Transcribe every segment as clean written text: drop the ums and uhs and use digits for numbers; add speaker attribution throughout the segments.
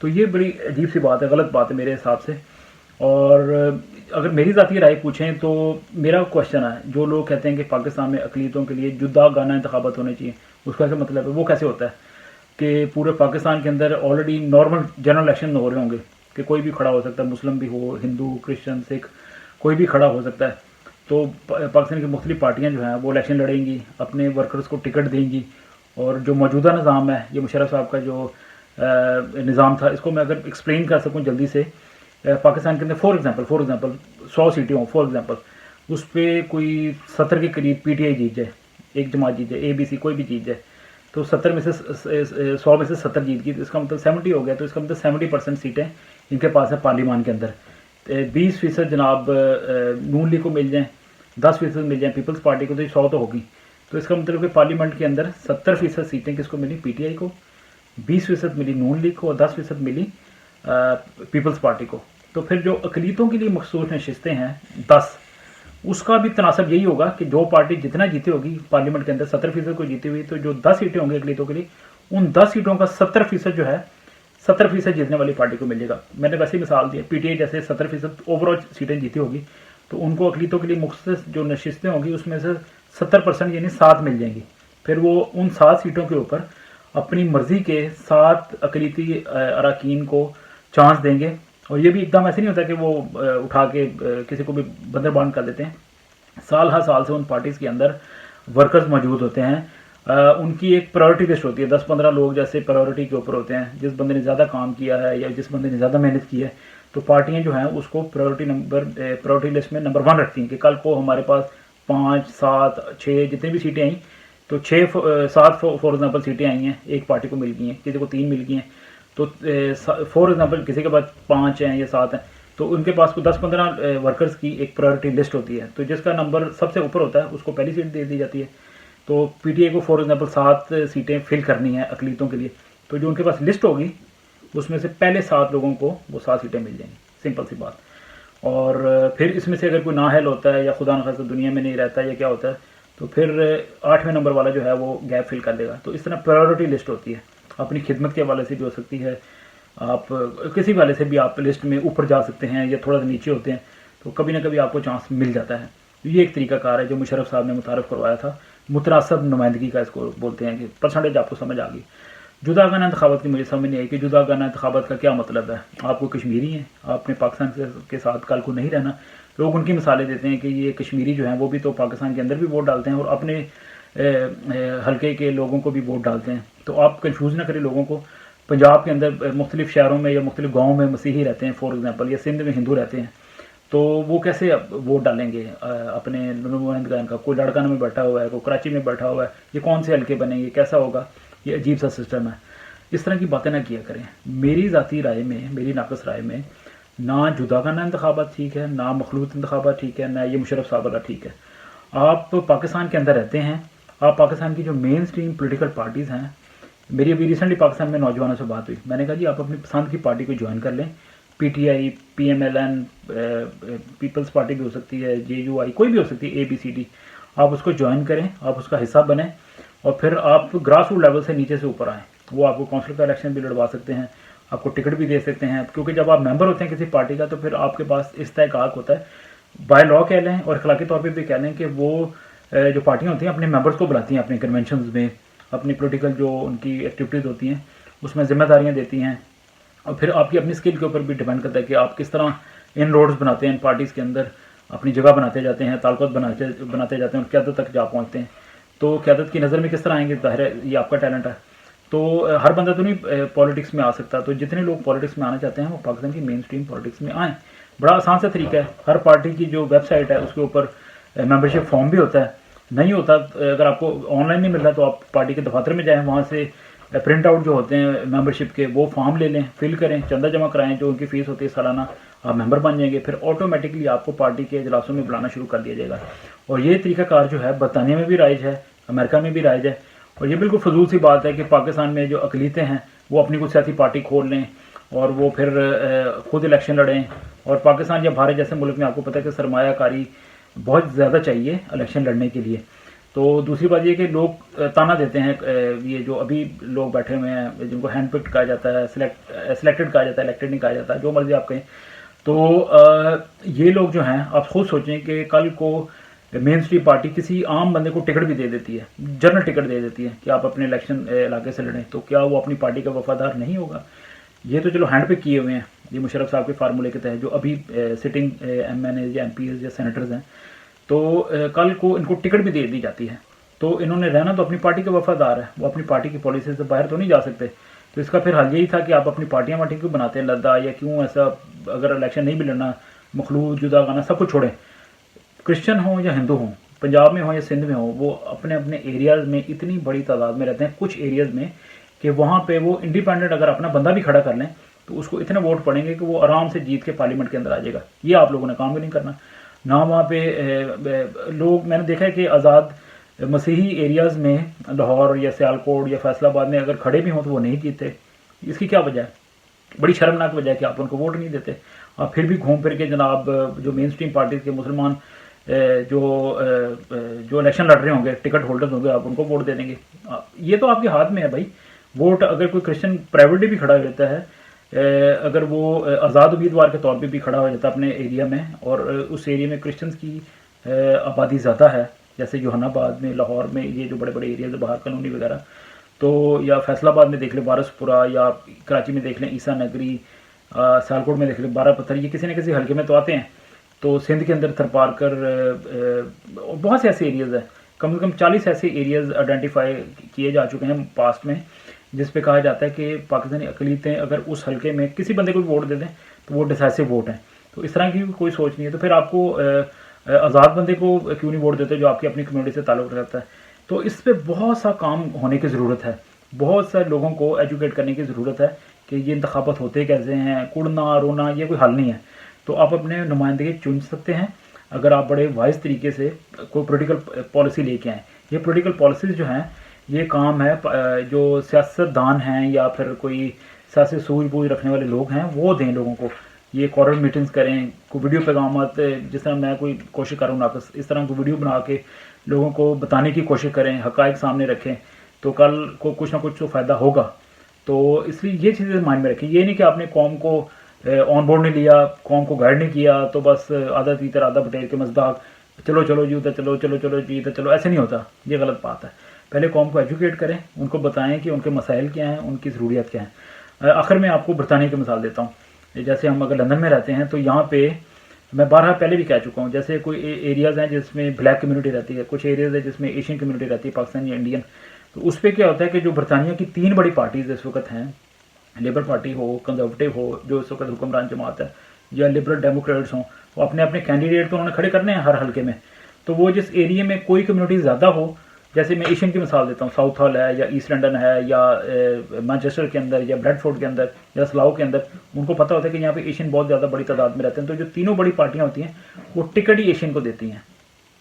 Speaker 1: تو یہ بڑی عجیب سی بات ہے، غلط بات ہے میرے حساب سے. اور اگر میری ذاتی رائے پوچھیں تو میرا کوشچن ہے، جو لوگ کہتے ہیں کہ پاکستان میں اقلیتوں کے لیے جدا گانا انتخابات ہونے چاہیے، اس کا کیا مطلب ہے؟ وہ کیسے ہوتا ہے کہ پورے پاکستان کے اندر آلریڈی نارمل جنرل الیکشن ہو رہے ہوں گے کہ کوئی بھی کھڑا ہو سکتا ہے، مسلم بھی ہو، ہندو، کرسچن، سکھ، کوئی بھی کھڑا ہو سکتا ہے. تو پاکستان کی مختلف پارٹیاں جو ہیں وہ الیکشن لڑیں گی، اپنے ورکرز کو ٹکٹ دیں گی. اور جو موجودہ نظام ہے، یہ مشرف صاحب کا جو نظام تھا، اس کو میں اگر ایکسپلین کر سکوں جلدی سے، پاکستان کے اندر فار ایگزامپل 100 سیٹیں ہوں فار ایگزامپل، اس پہ کوئی 70 کے قریب پی ٹی آئی جیت جائے، ایک جماعت جیت جائے، اے بی سی کوئی بھی جیت جائے، تو 70 میں سے 100 میں سے 70 جیت گئی، تو اس کا مطلب 70 ہو گیا. تو اس کا مطلب 70% سیٹیں ان کے پاس ہے پارلیمان کے اندر. 20% جناب نون لیگ کو مل جائیں، 10% مل جائیں پیپلز پارٹی کو، تو یہ 100 تو ہوگی. تو اس کا مطلب کہ پارلیمنٹ کے اندر 70% سیٹیں کس کو ملی؟ پی ٹی آئی کو، 20% ملی نون لیگ کو، اور 10% ملی پیپلز پارٹی کو. تو پھر جو اقلیتوں کے لیے مخصوص نشستیں ہیں 10، اس کا بھی تناسب یہی ہوگا کہ جو پارٹی جتنا جیتی ہوگی پارلیمنٹ کے اندر 70% کو جیتی ہوئی، تو جو 10 سیٹیں ہوں گی اقلیتوں کے لیے، ان 10 سیٹوں کا 70% جو ہے 70% جیتنے والی پارٹی کو مل جائے گا. میں نے ویسے ہی مثال دی، پی ٹی آئی جیسے 70% اوور آل سیٹیں جیتی ہوگی، تو ان کو اقلیتوں کے لیے مخصوص جو نشستیں ہوں گی اس میں سے 70% یعنی 7 مل جائیں گی. پھر وہ ان 7 سیٹوں کے اوپر اپنی مرضی کے 7 اقلیتی اراکین کو چانس دیں گے. اور یہ بھی ایک دم ایسے نہیں ہوتا کہ وہ اٹھا کے کسی کو بھی بندر بانڈ کر دیتے ہیں. سال ہر سال سے ان پارٹیز کے اندر ورکرز موجود ہوتے ہیں، ان کی ایک پرائورٹی لسٹ ہوتی ہے، 10-15 لوگ جیسے پرائورٹی کے اوپر ہوتے ہیں. جس بندے نے زیادہ کام کیا ہے یا جس بندے نے زیادہ محنت کی ہے، تو پارٹیاں جو ہیں اس کو پرائورٹی لسٹ میں نمبر 1 رکھتی ہیں کہ کل کو ہمارے پاس 5، 7، 6 جتنی بھی سیٹیں آئیں، تو 7 فار ایگزامپل سیٹیں آئی ہیں، ایک پارٹی کو مل گئی ہیں، کسی کو 3 مل گئی ہیں، تو فار ایگزامپل کسی کے پاس 5 ہیں یا 7 ہیں، تو ان کے پاس کو 10-15 ورکرز کی ایک پرائورٹی لسٹ ہوتی ہے. تو جس کا نمبر سب سے اوپر ہوتا ہے اس کو پہلی سیٹ دے دی جاتی ہے. تو پی ٹی آئی کو فار ایگزامپل 7 سیٹیں فل کرنی ہیں اقلیتوں کے لیے، تو جو ان کے پاس لسٹ ہوگی اس میں سے پہلے 7 لوگوں کو وہ 7 سیٹیں مل جائیں گی، سمپل سی بات. اور پھر اس میں سے اگر کوئی نااہل ہوتا ہے یا خدا نخواستہ دنیا میں نہیں رہتا ہے یا کیا ہوتا ہے، تو پھر 8ویں نمبر والا جو ہے وہ گیپ فل کر دے گا. تو اس طرح پرائورٹی لسٹ ہوتی ہے، اپنی خدمت کے حوالے سے بھی ہو سکتی ہے، آپ کسی والے سے بھی آپ لسٹ میں اوپر جا سکتے ہیں یا تھوڑا سا نیچے ہوتے ہیں، تو کبھی نہ کبھی آپ کو چانس مل جاتا ہے. یہ ایک طریقہ کار ہے جو مشرف صاحب نے متعارف کروایا تھا، متناسب نمائندگی کا اس کو بولتے ہیں، کہ پرسنٹیج آپ کو سمجھ آ گئی. جدا گانا انتخابات کی مجھے سمجھ نہیں آئی کہ جدا گانا انتخابات کا کیا مطلب ہے. آپ کو کشمیری ہیں، آپ نے پاکستان کے ساتھ کل کو نہیں رہنا. لوگ ان کی مثالیں دیتے ہیں کہ یہ کشمیری جو ہیں وہ بھی تو پاکستان کے اندر بھی ووٹ ڈالتے ہیں اور اپنے حلقے کے لوگوں کو بھی ووٹ ڈالتے ہیں. تو آپ کنفیوز نہ کریں لوگوں کو. پنجاب کے اندر مختلف شہروں میں یا مختلف گاؤں میں مسیحی رہتے ہیں فار ایگزامپل، یا سندھ میں ہندو رہتے ہیں، تو وہ کیسے ووٹ ڈالیں گے اپنے نمائندگان کا؟ کوئی لڑکانہ میں بیٹھا ہوا ہے، کوئی کراچی میں بیٹھا ہوا ہے، یہ کون سے حلقے بنیں گے؟ کیسا ہوگا؟ یہ عجیب سا سسٹم ہے. اس طرح کی باتیں نہ کیا کریں. میری ذاتی رائے میں، میری ناقص رائے میں، نہ جدا گانا انتخابات ٹھیک ہے، نہ مخلوط انتخابات ٹھیک ہے، نہ یہ مشرف صاحب والا ٹھیک ہے. آپ پاکستان کے اندر رہتے ہیں، آپ پاکستان کی جو مین اسٹریم پولیٹیکل پارٹیز ہیں، میری ابھی ریسنٹلی پاکستان میں نوجوانوں سے بات ہوئی، میں نے کہا جی آپ اپنی پسند کی پارٹی کو جوائن کر لیں، P T I, P M L N, Peoples Party بھی ہو سکتی ہے، جے یو آئی، کوئی بھی ہو سکتی ہے، اے بی سی ڈی، آپ اس کو جوائن کریں، آپ اس کا حصہ بنیں، اور پھر آپ گراس روٹ لیول سے نیچے سے اوپر آئیں. وہ آپ کو کونسل کا الیکشن بھی لڑوا سکتے ہیں، آپ کو ٹکٹ بھی دے سکتے ہیں، کیونکہ جب آپ ممبر ہوتے ہیں کسی پارٹی کا تو پھر آپ کے پاس استحقاق ہوتا ہے. بائی لا کہہ لیں اور اخلاقی طور پہ بھی کہہ لیں کہ وہ جو پارٹیاں ہوتی ہیں اپنے ممبرس کو بلاتی ہیں اپنے کنونشنز میں، اپنی پولیٹیکل جو ان کی ایکٹیویٹیز ہوتی ہیں اس میں ذمہ داریاں دیتی ہیں. اور پھر آپ کی اپنی اسکل کے اوپر بھی ڈیپینڈ کرتا ہے کہ آپ کس طرح ان روڈز بناتے ہیں، ان پارٹیز کے اندر اپنی جگہ بناتے جاتے ہیں، تعلقات بناتے جاتے ہیں اور قیادت تک جا پہنچتے ہیں. تو قیادت کی نظر میں کس طرح آئیں گے؟ ظاہر ہے یہ آپ کا ٹیلنٹ ہے. تو ہر بندہ تو نہیں پالیٹکس میں آ سکتا. تو جتنے لوگ پالیٹکس میں آنا چاہتے ہیں وہ پاکستان کی مین اسٹریم پالیٹکس میں آئیں. بڑا آسان سا طریقہ ہے. ہر پارٹی کی جو ویب سائٹ ہے اس کے اوپر ممبرشپ فارم بھی ہوتا ہے. نہیں ہوتا اگر آپ کو آن لائن نہیں مل رہا تو آپ پارٹی کے دفاتر میں جائیں، وہاں سے پرنٹ آؤٹ جو ہوتے ہیں ممبرشپ کے وہ فارم لے لیں، فل کریں، چندہ جمع کرائیں، جو ان کی فیس ہوتی ہے سالانہ، آپ ممبر بن جائیں گے. پھر آٹومیٹکلی آپ کو پارٹی کے اجلاسوں میں بلانا شروع کر دیا جائے گا. اور یہ طریقہ کار جو ہے برطانیہ میں بھی رائج ہے، امریکہ میں بھی رائج ہے. اور یہ بالکل فضول سی بات ہے کہ پاکستان میں جو اقلیتیں ہیں وہ اپنی کوئی سیاسی پارٹی کھول لیں اور وہ پھر خود الیکشن لڑیں. اور پاکستان یا بھارت جیسے ملک میں آپ کو پتہ ہے کہ سرمایہ کاری بہت زیادہ چاہیے الیکشن لڑنے کے لیے. تو دوسری بات یہ کہ لوگ تانا دیتے ہیں، یہ جو ابھی لوگ بیٹھے ہوئے ہیں جن کو ہینڈ پکڈ کہا جاتا ہے، سلیکٹڈ کہا جاتا ہے، الیکٹڈ نہیں کہا جاتا، جو مرضی آپ کہیں، تو یہ لوگ جو ہیں آپ خود سوچیں کہ کل کو مین اسٹریم پارٹی کسی عام بندے کو ٹکٹ بھی دے دیتی ہے، جنرل ٹکٹ دے دیتی ہے کہ آپ اپنے الیکشن علاقے سے لڑیں، تو کیا وہ اپنی پارٹی کا وفادار نہیں ہوگا؟ یہ تو چلو ہینڈ پک کیے ہوئے ہیں یہ مشرف صاحب کے فارمولے کے تحت جو ابھی سٹنگ ایم این اے یا ایم پی ایز یا سینیٹرز ہیں، تو کل کو ان کو ٹکٹ بھی دے دی جاتی ہے، تو انہوں نے رہنا تو اپنی پارٹی کا وفادار ہے، وہ اپنی پارٹی کی پالیسی سے باہر تو نہیں جا سکتے، تو اس کا پھر حل یہی تھا کہ آپ اپنی پارٹیاں واٹیاں کیوں بناتے ہیں لدا، یا کیوں ایسا اگر الیکشن نہیں بھی لڑنا مخلوط جدا گانا سب کچھ چھوڑیں، کرسچن ہوں یا ہندو ہوں، پنجاب میں ہوں یا سندھ میں ہوں، وہ اپنے اپنے ایریاز میں اتنی بڑی تعداد میں رہتے ہیں کچھ ایریاز میں کہ وہاں پہ وہ انڈیپینڈنٹ اگر اپنا بندہ بھی کھڑا کر لیں تو اس کو اتنے ووٹ پڑیں گے کہ وہ آرام سے جیت کے پارلیمنٹ کے اندر آ جائے گا۔ یہ آپ لوگوں نے کام بھی نہیں کرنا نہ وہاں پہ لوگ، میں نے دیکھا ہے کہ آزاد مسیحی ایریاز میں لاہور یا سیالکوٹ یا فیصل آباد میں اگر کھڑے بھی ہوں تو وہ نہیں جیتے۔ اس کی کیا وجہ ہے؟ بڑی شرمناک وجہ ہے کہ آپ ان کو ووٹ نہیں دیتے، آپ پھر بھی گھوم پھر کے جناب جو مین اسٹریم پارٹیز کے مسلمان جو الیکشن لڑ رہے ہوں گے، ٹکٹ ہولڈرز ہوں گے، آپ ان کو ووٹ دے دیں گے۔ یہ تو آپ کے ہاتھ میں ہے بھائی، ووٹ اگر کوئی کرسچن پرائیویٹلی بھی کھڑا ہو جاتا ہے، اگر وہ آزاد امیدوار کے طور پہ بھی کھڑا ہو جاتا ہے اپنے ایریا میں، اور اس ایریا میں کرسچنز کی آبادی زیادہ ہے، جیسے یوحنا آباد میں، لاہور میں، یہ جو بڑے بڑے ایریاز ہیں باہر کالونی وغیرہ، تو یا فیصل آباد میں دیکھ لیں بارس پورہ، یا کراچی میں دیکھ لیں عیسیٰ نگری، سیالکوٹ میں دیکھ لیں بارہ پتھر، یہ کسی نہ کسی حلقے میں تو آتے ہیں۔ تو سندھ کے اندر تھرپارکر، بہت سے ایسے ایریاز ہیں، کم سے کم 40 ایسے ایریاز آئیڈینٹیفائی کیے جا چکے ہیں پاسٹ میں، جس پہ کہا جاتا ہے کہ پاکستانی اقلیتیں اگر اس حلقے میں کسی بندے کو بھی ووٹ دے دیں تو وہ ڈیسائسو ووٹ ہیں۔ تو اس طرح کی کوئی سوچ نہیں ہے، تو پھر آپ کو آزاد بندے کو کیوں نہیں ووٹ دیتے جو آپ کی اپنی کمیونٹی سے تعلق رکھتا ہے؟ تو اس پہ بہت سا کام ہونے کی ضرورت ہے، بہت سارے لوگوں کو ایجوکیٹ کرنے کی ضرورت ہے کہ یہ انتخابات ہوتے کیسے ہیں، کڑنا رونا یہ کوئی حل نہیں ہے۔ تو آپ اپنے نمائندگی چن سکتے ہیں اگر آپ بڑے وائز طریقے سے کوئی پولیٹیکل پالیسی لے کے آئیں۔ یہ پولیٹیکل پالیسیز جو ہیں، یہ کام ہے جو سیاست دان ہیں یا پھر کوئی سیاسی سوجھ بوجھ رکھنے والے لوگ ہیں وہ دیں لوگوں کو، یہ کارپوریٹ میٹنگز کریں، کوئی ویڈیو پیغامات، جس طرح میں کوئی کوشش کر رہا ہوں ناقص، اس طرح کوئی ویڈیو بنا کے لوگوں کو بتانے کی کوشش کریں، حقائق سامنے رکھیں، تو کل کو کچھ نہ کچھ تو فائدہ ہوگا۔ تو اس لیے یہ چیزیں مائنڈ میں رکھیں، یہ نہیں کہ آپ نے قوم کو آن بورڈ نہیں لیا، قوم کو گائیڈ نہیں کیا تو بس آدھا تیتر آدھا بٹیر کے مزداق، چلو چلو جی ادھر چلو، چلو چلو جی ادھر چلو، ایسے نہیں ہوتا، یہ غلط بات ہے۔ پہلے قوم کو ایجوکیٹ کریں، ان کو بتائیں کہ ان کے مسائل کیا ہیں، ان کی ضروریات کیا ہیں۔ آخر میں آپ کو برطانیہ کی مثال دیتا ہوں، جیسے ہم اگر لندن میں رہتے ہیں تو یہاں پہ میں بارہا پہلے بھی کہہ چکا ہوں، جیسے کوئی ایریاز ہیں جس میں بلیک کمیونٹی رہتی ہے، کچھ ایریاز ہیں جس میں ایشین کمیونٹی رہتی ہے، پاکستانی یا انڈین، تو اس پہ کیا ہوتا ہے کہ جو برطانیہ کی 3 بڑی پارٹیز اس وقت ہیں، لیبر پارٹی ہو، کنزرویٹو ہو جو اس وقت حکمران جماعت ہے، یا لبرل ڈیموکریٹس ہوں، وہ اپنے اپنے کینڈیڈیٹ تو انہوں نے کھڑے کرنے ہیں ہر حلقے میں، تو وہ جس ایریے میں کوئی کمیونٹی زیادہ ہو، جیسے میں ایشین کی مثال دیتا ہوں، ساؤتھ ہال ہے یا ایسٹ لنڈن ہے یا مانچسٹر کے اندر یا بریڈ فورڈ کے اندر یا سلاؤ کے اندر، ان کو پتہ ہوتا ہے کہ یہاں پہ ایشین بہت زیادہ بڑی تعداد میں رہتے ہیں، تو جو تینوں بڑی پارٹیاں ہوتی ہیں وہ ٹکٹ ہی ایشین کو دیتی ہیں،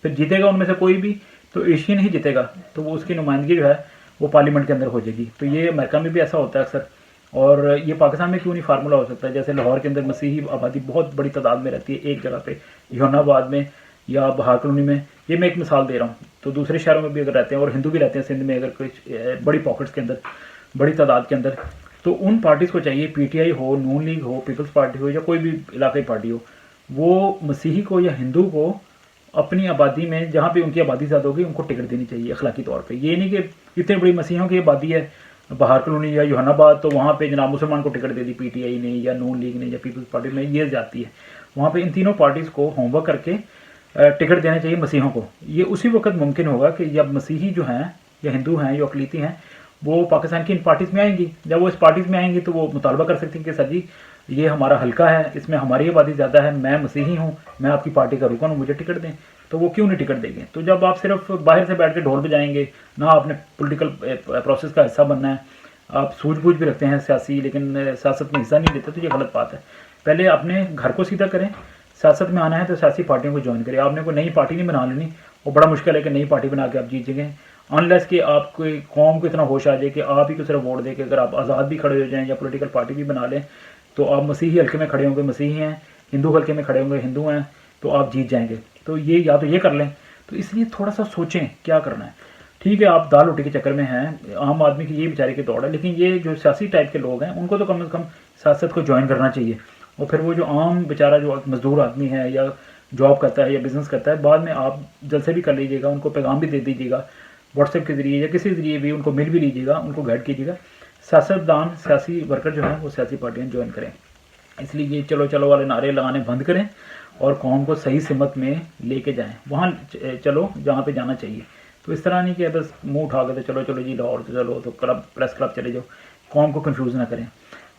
Speaker 1: پھر جیتے گا ان میں سے کوئی بھی تو ایشین ہی جیتے گا، تو وہ اس کی نمائندگی جو ہے وہ پارلیمنٹ کے اندر ہو جائے گی۔ تو یہ امریکہ میں بھی ایسا ہوتا ہے اکثر، اور یہ پاکستان میں کیوں نہیں فارمولہ ہو سکتا ہے؟ جیسے لاہور کے اندر مسیحی آبادی بہت بڑی تعداد میں رہتی ہے ایک جگہ پہ، یونا آباد میں یا بہار کالونی میں، یہ میں ایک مثال دے رہا ہوں، تو دوسرے شہروں میں بھی اگر رہتے ہیں اور ہندو بھی رہتے ہیں سندھ میں اگر کچھ بڑی پاکٹس کے اندر، بڑی تعداد کے اندر، تو ان پارٹیز کو چاہیے، پی ٹی آئی ہو، نون لیگ ہو، پیپلز پارٹی ہو یا کوئی بھی علاقائی پارٹی ہو، وہ مسیحی کو یا ہندو کو اپنی آبادی میں جہاں پہ ان کی آبادی زیادہ ہوگی ان کو ٹکٹ دینی چاہیے اخلاقی طور پہ۔ یہ نہیں کہ اتنے بڑی مسیحیوں کی آبادی ہے بہار کالونی یا یوحنا آباد تو وہاں پہ جناب مسلمان کو ٹکٹ دے دی پی ٹی آئی نے یا نون لیگ نے یا پیپلز پارٹی میں، یہ جاتی ہے۔ وہاں پہ ان تینوں پارٹیز کو ہوم ورک کر کے ٹکٹ دینا چاہیے مسیحیوں کو۔ یہ اسی وقت ممکن ہوگا کہ جب مسیحی جو ہیں یا ہندو ہیں یا اقلیتی ہیں وہ پاکستان کی ان پارٹیز میں آئیں گی، جب وہ اس پارٹیز میں آئیں گی تو وہ مطالبہ کر سکتی ہیں کہ سر جی یہ ہمارا حلقہ ہے، اس میں ہماری آبادی زیادہ ہے، میں مسیحی ہوں، میں آپ کی پارٹی کا رکن ہوں، مجھے ٹکٹ دیں، تو وہ کیوں نہیں ٹکٹ دیں گے؟ تو جب آپ صرف باہر سے بیٹھ کے ڈھول بجائیں گے، نہ آپ نے پولیٹیکل پروسیس کا حصہ بننا ہے، آپ سوجھ بوجھ بھی رکھتے ہیں سیاسی لیکن سیاست میں حصہ نہیں لیتے، تو یہ غلط بات ہے۔ پہلے اپنے گھر کو سیدھا کریں، سیاست میں آنا ہے تو سیاسی پارٹیوں کو جوائن کریں۔ آپ نے کوئی نئی پارٹی نہیں بنا لینی، وہ بڑا مشکل ہے کہ نئی پارٹی بنا کے آپ جیت جائیں، انلیس کہ آپ کوئی قوم کو اتنا ہوش آ جائے کہ آپ ہی کو صرف ووٹ دے کہ اگر آپ آزاد بھی کھڑے ہو جائیں یا پولیٹیکل پارٹی بھی بنا لیں تو آپ مسیحی حلقے میں کھڑے ہوں گے مسیحی ہیں، ہندو حلقے میں کھڑے ہوں گے ہندو ہیں، تو آپ جیت جائیں گے۔ تو یہ یا تو یہ کر لیں، تو اس لیے تھوڑا سا سوچیں کیا کرنا ہے. ٹھیک ہے آپ دال روٹی کے چکر میں ہیں, عام آدمی کی یہ بیچارے کی دوڑ ہے, لیکن یہ جو سیاسی ٹائپ کے لوگ ہیں ان کو تو کم از کم سیاست کو جوائن کرنا چاہیے. اور پھر وہ جو عام بیچارہ جو مزدور آدمی ہے یا جاب کرتا ہے یا بزنس کرتا ہے, بعد میں آپ جلسے بھی کر لیجیے گا, ان کو پیغام بھی دے دیجیے گا واٹس ایپ کے ذریعے یا کسی ذریعے بھی, ان کو مل بھی لیجیے گا, ان کو گائیڈ کیجیے گا. سیاستدان سیاسی ورکر جو ہیں وہ سیاسی پارٹیاں جوائن کریں. اس لیے یہ چلو چلو والے نعرے لگانے بند کریں اور قوم کو صحیح سمت میں لے کے جائیں, وہاں چلو جہاں پہ جانا چاہیے. تو اس طرح نہیں کہ بس منہ اٹھا کے تو چلو چلو جی لاہور تو چلو تو کلب پریس کلب چلے جاؤ, قوم کو کنفیوز نہ کریں.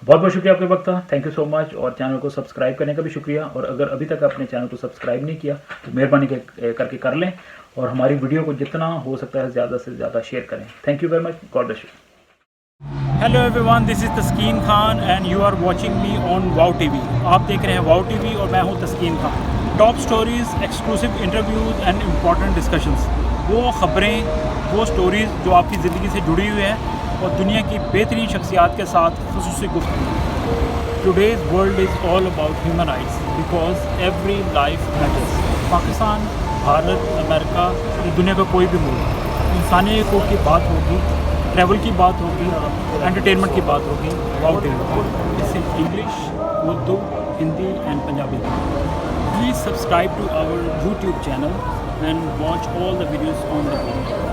Speaker 1: بہت بہت شکریہ آپ کے وقت کا, تھینک یو سو مچ. اور چینل کو سبسکرائب کرنے کا بھی شکریہ, اور اگر ابھی تک آپ نے چینل کو سبسکرائب نہیں کیا تو مہربانی کر کے کر لیں, اور ہماری ویڈیو کو جتنا ہو سکتا ہے زیادہ سے زیادہ شیئر کریں. Thank you very much, God bless you.
Speaker 2: Hello everyone, this is Taskeen Khan and you are watching me on wow T V. آپ دیکھ رہے ہیں واؤ ٹی وی اور میں ہوں تسکین Khan. Top stories, exclusive interviews and important discussions, وہ خبریں, وہ سٹوریز جو آپ کی زندگی سے جڑی ہوئی ہیں اور دنیا کی بہترین شخصیات کے ساتھ خصوصی گفتگو. Today's world is all about human rights because every life matters. Pakistan, Bharat, امریکہ, دنیا کا کوئی بھی ملک, انسانی حقوق کی بات ہوگی, ٹریول کی بات ہوگی, انٹرٹینمنٹ کی بات ہوگی, wow T V. Is in English, Urdu, Hindi and Punjabi. Please subscribe to our YouTube channel and watch all the videos on the